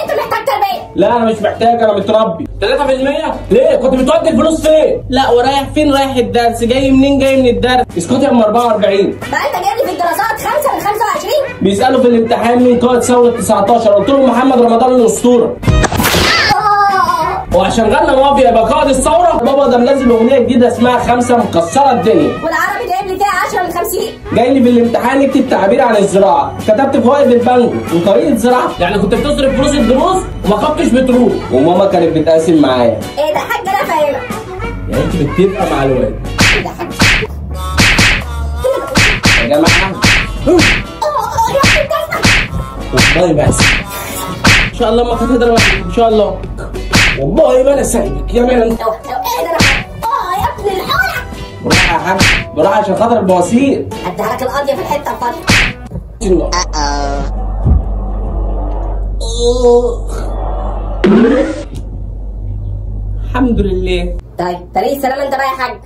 انت محتاج تربيه. لا انا مش محتاج، انا متربي. 3%؟ ليه؟ كنت بتودي الفلوس فين؟ لا ورايح فين؟ رايح الدرس. جاي منين؟ جاي من الدرس. اسكت يا ام 44. بقى انت جايب لي في الدراسات 5 من 25؟ بيسالوا في الامتحان مين قائد ثوره 19، قلت لهم محمد رمضان الاسطوره. وعشان غنى مافيا يبقى قائد الثوره؟ بابا ده منزل اغنيه جديده اسمها 5 مكسره الدنيا. والعربي جايب لي فيها 10 من 50. جاي لي في الامتحان اكتب تعبير عن الزراعه، كتبت فوائد البنجو وطريقه زراعه، يعني كنت بتصرف فلوس الدروس وما خدتش بتروح، وماما كانت بتقاسم معايا. ايه ده حاج انا فاهمك. يعني انت بتتفق مع الواد. ايه ده حاج؟ يا جماعه يا ابني والله بس ان شاء الله ما هتضرب ان شاء الله. والله ما انا سايبك يا مان. ايه ده يا ابني الحوله. براحه يا حاج، براحه عشان خاطر البواسير. اديها لك القاضيه في الحته الفاضيه. الحمد لله. طيب طريق السلامه انت بقى يا حاج.